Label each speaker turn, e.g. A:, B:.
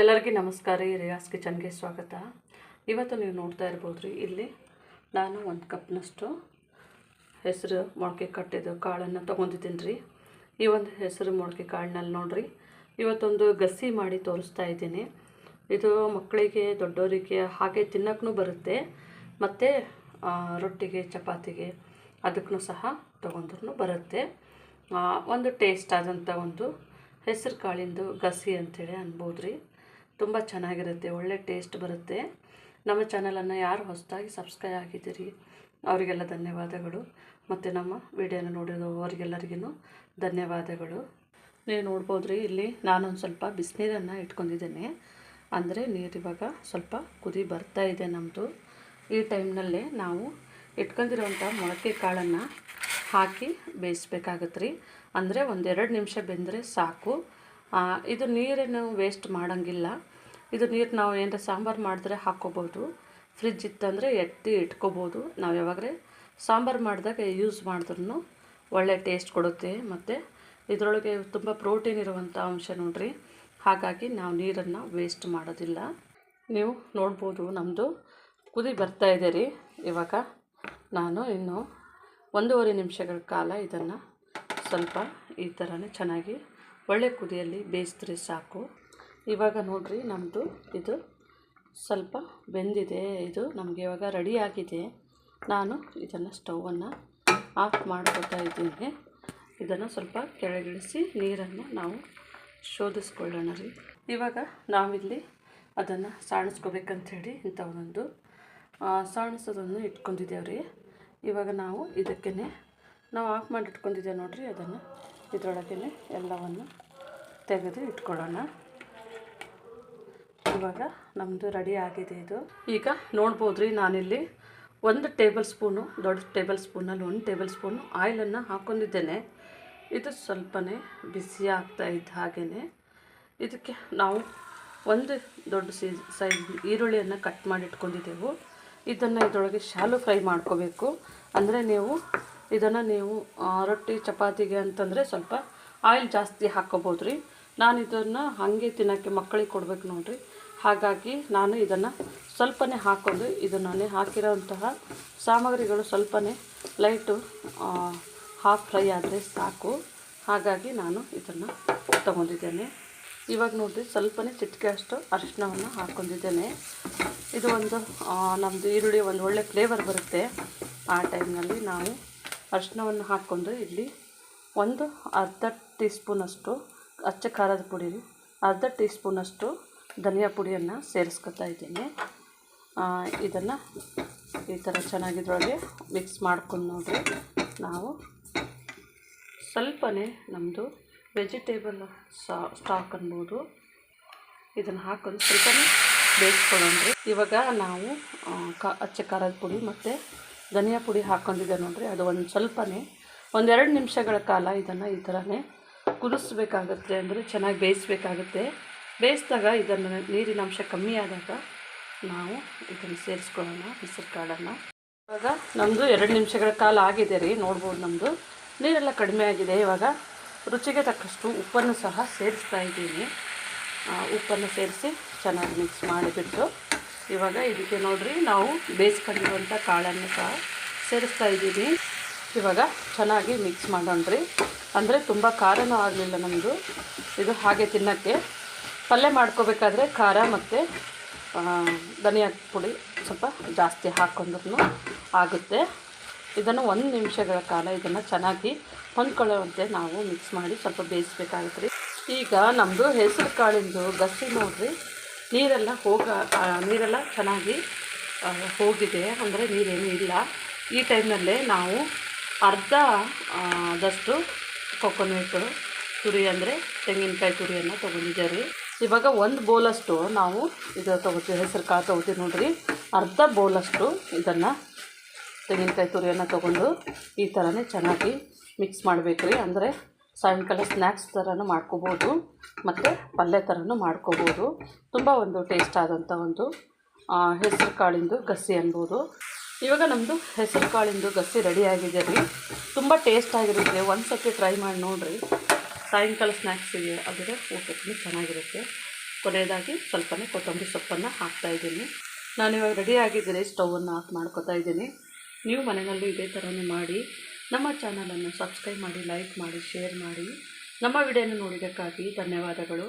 A: ಎಲ್ಲರಿಗೂ ನಮಸ್ಕಾರ ರೀ. ರಿಯಾಸ್ ಕಿಚನ್ಗೆ ಸ್ವಾಗತ. ಇವತ್ತು ನೀವು ನೋಡ್ತಾ ಇರ್ಬೋದು ರೀ, ಇಲ್ಲಿ ನಾನು 1 ಕಪ್ನಷ್ಟು ಹೆಸರು ಮೊಳಕೆ ಕಟ್ಟಿದ್ದು ಕಾಳನ್ನು ತೊಗೊಂಡಿದ್ದೀನಿ ರೀ. ಈ ಒಂದು ಹೆಸರು ಮೊಳಕೆ ಕಾಳಿನಲ್ಲಿ ನೋಡಿರಿ, ಇವತ್ತೊಂದು ಗಸಿ ಮಾಡಿ ತೋರಿಸ್ತಾ ಇದ್ದೀನಿ. ಇದು ಮಕ್ಕಳಿಗೆ ದೊಡ್ಡವರಿಗೆ ಹಾಗೆ ತಿನ್ನೋಕ್ಕೂ ಬರುತ್ತೆ, ಮತ್ತು ರೊಟ್ಟಿಗೆ ಚಪಾತಿಗೆ ಅದಕ್ಕೂ ಸಹ ತೊಗೊಂಡ್ರೂ ಬರುತ್ತೆ. ಒಂದು ಟೇಸ್ಟ್ ಆದಂಥ ಒಂದು ಹೆಸರು ಕಾಳಿಂದು ಗಸಿ ಅಂಥೇಳಿ ಅನ್ಬೋದು ರೀ. ತುಂಬ ಚೆನ್ನಾಗಿರುತ್ತೆ, ಒಳ್ಳೆ ಟೇಸ್ಟ್ ಬರುತ್ತೆ. ನಮ್ಮ ಚಾನಲನ್ನು ಯಾರು ಹೊಸದಾಗಿ ಸಬ್ಸ್ಕ್ರೈಬ್ ಆಗಿದ್ದೀರಿ ಅವರಿಗೆಲ್ಲ ಧನ್ಯವಾದಗಳು, ಮತ್ತು ನಮ್ಮ ವಿಡಿಯೋನ ನೋಡಿದವರಿಗೆಲ್ಲರಿಗೂ ಧನ್ಯವಾದಗಳು. ನೀವು ನೋಡ್ಬೋದು ರೀ, ಇಲ್ಲಿ ನಾನೊಂದು ಸ್ವಲ್ಪ ಬಿಸಿನೀರನ್ನು ಇಟ್ಕೊಂಡಿದ್ದೇನೆ. ಅಂದರೆ ನೀರು ಇವಾಗ ಸ್ವಲ್ಪ ಕುದಿ ಬರ್ತಾ ಇದೆ ನಮ್ಮದು. ಈ ಟೈಮ್ನಲ್ಲೇ ನಾವು ಇಟ್ಕೊಂಡಿರೋಂಥ ಮೊಳಕೆ ಕಾಳನ್ನು ಹಾಕಿ ಬೇಯಿಸ್ಬೇಕಾಗತ್ತೆ ರೀ. ಅಂದರೆ 1-2 ನಿಮಿಷ ಬೆಂದರೆ ಸಾಕು. ಇದು ನೀರನ್ನು ವೇಸ್ಟ್ ಮಾಡೋಂಗಿಲ್ಲ. ಇದು ನೀರು ನಾವು ಏನಾರ ಸಾಂಬಾರು ಮಾಡಿದ್ರೆ ಹಾಕ್ಕೋಬೋದು. ಫ್ರಿಜ್ ಇತ್ತಂದರೆ ಎತ್ತಿ ಇಟ್ಕೋಬೋದು. ನಾವು ಯಾವಾಗಲೇ ಸಾಂಬಾರು ಮಾಡಿದಾಗ ಯೂಸ್ ಮಾಡಿದ್ರೂ ಒಳ್ಳೆ ಟೇಸ್ಟ್ ಕೊಡುತ್ತೆ. ಮತ್ತು ಇದರೊಳಗೆ ತುಂಬ ಪ್ರೋಟೀನ್ ಇರುವಂಥ ಅಂಶ ನೋಡಿರಿ, ಹಾಗಾಗಿ ನಾವು ನೀರನ್ನು ವೇಸ್ಟ್ ಮಾಡೋದಿಲ್ಲ. ನೀವು ನೋಡ್ಬೋದು, ನಮ್ಮದು ಕುದಿ ಬರ್ತಾ ಇದೆ ರೀ. ಇವಾಗ ನಾನು ಇನ್ನು 1.5 ನಿಮಿಷಗಳ ಕಾಲ ಇದನ್ನು ಸ್ವಲ್ಪ ಈ ಥರನೇ ಚೆನ್ನಾಗಿ ಒಳ್ಳೆ ಕುದಿಯಲ್ಲಿ ಬೇಯಿಸಿದ್ರೆ ಸಾಕು. ಇವಾಗ ನೋಡಿರಿ, ನಮ್ಮದು ಇದು ಸ್ವಲ್ಪ ಬೆಂದಿದೆ. ಇದು ನಮಗೆ ಇವಾಗ ರೆಡಿಯಾಗಿದೆ. ನಾನು ಇದನ್ನು ಸ್ಟವನ್ನು ಆಫ್ ಮಾಡ್ಕೊತಾ ಇದ್ದೀನಿ. ಇದನ್ನು ಸ್ವಲ್ಪ ಕೆಳಗಿಳಿಸಿ ನೀರನ್ನು ನಾವು ಶೋಧಿಸ್ಕೊಳ್ಳೋಣ ರೀ. ಇವಾಗ ನಾವಿಲ್ಲಿ ಅದನ್ನು ಸಾಣಿಸ್ಕೋಬೇಕಂಥೇಳಿ ಇಂಥ ಒಂದೊಂದು ಸಾಣಿಸೋದನ್ನು ಇಟ್ಕೊಂಡಿದ್ದೇವೆ ರೀ. ಇವಾಗ ನಾವು ಇದಕ್ಕೇ ನಾವು ಆಫ್ ಮಾಡಿ ಇಟ್ಕೊಂಡಿದ್ದೇವೆ ನೋಡಿರಿ, ಅದನ್ನು ಇದರೊಳಗೇ ಎಲ್ಲವನ್ನು ತೆಗೆದು ಇಟ್ಕೊಳ್ಳೋಣ. ಇವಾಗ ನಮ್ಮದು ರೆಡಿ ಆಗಿದೆ ಇದು. ಈಗ ನೋಡ್ಬೋದು ರೀ, ನಾನಿಲ್ಲಿ 1 ಟೇಬಲ್ ಸ್ಪೂನು, ದೊಡ್ಡ ಟೇಬಲ್ ಸ್ಪೂನಲ್ಲಿ 1 ಟೇಬಲ್ ಸ್ಪೂನು ಆಯಿಲನ್ನು ಹಾಕ್ಕೊಂಡಿದ್ದೇನೆ. ಇದು ಸ್ವಲ್ಪನೇ ಬಿಸಿ ಆಗ್ತಾ ಇದ್ದ ಹಾಗೆಯೇ ಇದಕ್ಕೆ ನಾವು 1 ದೊಡ್ಡ ಸೈಜ್ ಈರುಳ್ಳಿಯನ್ನು ಕಟ್ ಮಾಡಿ ಇಟ್ಕೊಂಡಿದ್ದೆವು. ಇದನ್ನು ಇದರೊಳಗೆ ಶಾಲೋ ಫ್ರೈ ಮಾಡ್ಕೋಬೇಕು. ಅಂದರೆ ಇದನ್ನು ನೀವು ರೊಟ್ಟಿ ಚಪಾತಿಗೆ ಅಂತಂದರೆ ಸ್ವಲ್ಪ ಆಯಿಲ್ ಜಾಸ್ತಿ ಹಾಕ್ಕೋಬೋದು ರೀ. ನಾನು ಇದನ್ನು ಹಾಗೆ ತಿನ್ನೋಕ್ಕೆ ಮಕ್ಕಳಿಗೆ ಕೊಡಬೇಕು ನೋಡಿರಿ, ಹಾಗಾಗಿ ನಾನು ಇದನ್ನು ಸ್ವಲ್ಪನೇ ಹಾಕ್ಕೊಂಡು ಇದನ್ನೇ ಹಾಕಿರೋಂತಹ ಸಾಮಗ್ರಿಗಳು ಸ್ವಲ್ಪನೇ ಲೈಟು ಹಾಫ್ ಫ್ರೈ ಆದರೆ ಸಾಕು. ಹಾಗಾಗಿ ನಾನು ಇದನ್ನು ತೊಗೊಂಡಿದ್ದೇನೆ. ಇವಾಗ ನೋಡಿರಿ, ಸ್ವಲ್ಪನೇ ಚಿಟಿಕೆ ಅಷ್ಟು ಅರಿಶಿಣವನ್ನು ಹಾಕ್ಕೊಂಡಿದ್ದೇನೆ. ಇದು ಒಂದು ನಮ್ಮದು ಈರುಳ್ಳಿ ಒಂದು ಒಳ್ಳೆ ಫ್ಲೇವರ್ ಬರುತ್ತೆ. ಆ ಟೈಮ್ನಲ್ಲಿ ನಾವು ಅರಿಶಿಣವನ್ನು ಹಾಕ್ಕೊಂಡು ಇಲ್ಲಿ ಅರ್ಧ ಟೀ ಸ್ಪೂನಷ್ಟು ಅಚ್ಚ ಖಾರದ ಪುಡಿ, ಅರ್ಧ ಟೀ ಸ್ಪೂನಷ್ಟು ಧನಿಯಾ ಪುಡಿಯನ್ನು ಸೇರಿಸ್ಕೊತಾ ಇದ್ದೀನಿ. ಇದನ್ನು ಈ ಥರ ಚೆನ್ನಾಗಿದ್ರೊಳಗೆ ಮಿಕ್ಸ್ ಮಾಡ್ಕೊಂಡು ನೋಡಿರಿ, ನಾವು ಸ್ವಲ್ಪನೇ ನಮ್ಮದು ವೆಜಿಟೇಬಲ್ ಸ್ಟಾಕ್ ಅನ್ಬೋದು ಇದನ್ನು ಹಾಕೊಂಡು ಸ್ವಲ್ಪನೇ ಬೇಯಿಸ್ಕೊಳ್ಳೋಣ್ರಿ. ಇವಾಗ ನಾವು ಅಚ್ಚ ಖಾರದ ಪುಡಿ ಮತ್ತು ಧನಿಯಾ ಪುಡಿ ಹಾಕ್ಕೊಂಡಿದ್ದೆ ನೋಡಿರಿ, ಅದು ಸ್ವಲ್ಪನೇ 1-2 ನಿಮಿಷಗಳ ಕಾಲ ಇದನ್ನು ಈ ಥರನೇ ಕುದಿಸ್ಬೇಕಾಗುತ್ತೆ. ಅಂದರೆ ಚೆನ್ನಾಗಿ ಬೇಯಿಸ್ಬೇಕಾಗುತ್ತೆ. ಬೇಯಿಸಿದಾಗ ಇದನ್ನು ನೀರಿನ ಅಂಶ ಕಮ್ಮಿ ಆದಾಗ ನಾವು ಇದನ್ನು ಸೇರಿಸ್ಕೊಳ್ಳೋಣ, ಹೆಸರು ಕಾಳನ್ನು. ಇವಾಗ ನಮ್ಮದು 2 ನಿಮಿಷಗಳ ಕಾಲ ಆಗಿದೆ ರೀ. ನೋಡ್ಬೋದು, ನಮ್ಮದು ನೀರೆಲ್ಲ ಕಡಿಮೆ ಆಗಿದೆ. ಇವಾಗ ರುಚಿಗೆ ತಕ್ಕಷ್ಟು ಉಪ್ಪನ್ನು ಸಹ ಸೇರಿಸ್ತಾ ಇದ್ದೀನಿ. ಉಪ್ಪನ್ನು ಸೇರಿಸಿ ಚೆನ್ನಾಗಿ ಮಿಕ್ಸ್ ಮಾಡಿಬಿಟ್ಟು ಇವಾಗ ಇದಕ್ಕೆ ನೋಡಿರಿ, ನಾವು ಬೇಯಿಸ್ಕೊಂಡಿರುವಂಥ ಕಾಳನ್ನು ಸಹ ಸೇರಿಸ್ತಾ ಇದ್ದೀನಿ. ಇವಾಗ ಚೆನ್ನಾಗಿ ಮಿಕ್ಸ್ ಮಾಡೋಣ್ರಿ. ಅಂದರೆ ತುಂಬ ಖಾರನೂ ಆಗಲಿಲ್ಲ ನಮ್ಮದು ಇದು. ಹಾಗೆ ತಿನ್ನೋಕ್ಕೆ ಪಲ್ಯ ಮಾಡ್ಕೋಬೇಕಾದ್ರೆ ಖಾರ ಮತ್ತು ಧನಿಯಾ ಪುಡಿ ಸ್ವಲ್ಪ ಜಾಸ್ತಿ ಹಾಕ್ಕೊಂಡ್ರೂ ಆಗುತ್ತೆ. ಇದನ್ನು 1 ನಿಮಿಷಗಳ ಕಾಲ ಇದನ್ನು ಚೆನ್ನಾಗಿ ಹೊಂದ್ಕೊಳ್ಳುವಂತೆ ನಾವು ಮಿಕ್ಸ್ ಮಾಡಿ ಸ್ವಲ್ಪ ಬೇಯಿಸ್ಬೇಕಾಗುತ್ತೆ ರೀ. ಈಗ ನಮ್ಮದು ಹೆಸರು ಕಾಳಿಂದು ಗಸಿ ನೋಡಿರಿ, ನೀರೆಲ್ಲ ಚೆನ್ನಾಗಿ ಹೋಗಿದೆ. ಅಂದರೆ ನೀರೇನೂ ಇಲ್ಲ. ಈ ಟೈಮ್ನಲ್ಲೇ ನಾವು ಅರ್ಧದಷ್ಟು ಕೊಕೊನಟ್ ತುರಿ, ಅಂದರೆ ತೆಂಗಿನಕಾಯಿ ತುರಿಯನ್ನು ತೊಗೊಂಡಿದ್ದೇವೆ ರೀ. ಇವಾಗ 1 ಬೌಲಷ್ಟು ನಾವು ಇದು ತೊಗೋತೀವಿ, ಹೆಸರು ಕಾಳು ತೊಗೋತೀವಿ ನೋಡಿರಿ. ಅರ್ಧ ಬೌಲಷ್ಟು ಇದನ್ನು ತೆಂಗಿನಕಾಯಿ ತುರಿಯನ್ನು ತೊಗೊಂಡು ಈ ಥರನೇ ಚೆನ್ನಾಗಿ ಮಿಕ್ಸ್ ಮಾಡಬೇಕು ರೀ. ಅಂದರೆ ಸಾಯಂಕಾಲ ಸ್ನ್ಯಾಕ್ಸ್ ಥರನೂ ಮಾಡ್ಕೋಬೋದು ಮತ್ತು ಪಲ್ಯ ಥರನೂ ಮಾಡ್ಕೋಬೋದು. ತುಂಬ ಒಂದು ಟೇಸ್ಟ್ ಆದಂಥ ಒಂದು ಹೆಸರು ಕಾಳಿಂದು ಗಸಿ ಅನ್ಬೋದು. ಇವಾಗ ನಮ್ಮದು ಹೆಸರು ಕಾಳಿಂದು ಗಸಿ ರೆಡಿಯಾಗಿದೆ ರೀ. ತುಂಬ ಟೇಸ್ಟ್ ಆಗಿರುತ್ತೆ. ಒಂದು ಸರ್ತಿ ಟ್ರೈ ಮಾಡಿ ನೋಡಿರಿ. ಸಾಯಂಕಾಲ ಸ್ನ್ಯಾಕ್ಸಿಗೆ ಅದರ ಊಟಕ್ಕೂ ಚೆನ್ನಾಗಿರುತ್ತೆ. ಕೊನೆಯದಾಗಿ ಸ್ವಲ್ಪನೇ ಕೊತ್ತಂಬರಿ ಸೊಪ್ಪನ್ನು ಹಾಕ್ತಾಯಿದ್ದೀನಿ. ನಾನಿವಾಗ ರೆಡಿ ಆಗಿದ್ದರೆ ಸ್ಟವನ್ನು ಆಫ್ ಮಾಡ್ಕೊತಾ ಇದ್ದೀನಿ. ನೀವು ಮನೆಯಲ್ಲೂ ಇದೇ ಥರನೇ ಮಾಡಿ ನಮ್ಮ ಚಾನಲನ್ನು ಸಬ್ಸ್ಕ್ರೈಬ್ ಮಾಡಿ, ಲೈಕ್ ಮಾಡಿ, ಶೇರ್ ಮಾಡಿ. ನಮ್ಮ ವಿಡಿಯೋನ ನೋಡಿದ್ದಕ್ಕಾಗಿ ಧನ್ಯವಾದಗಳು.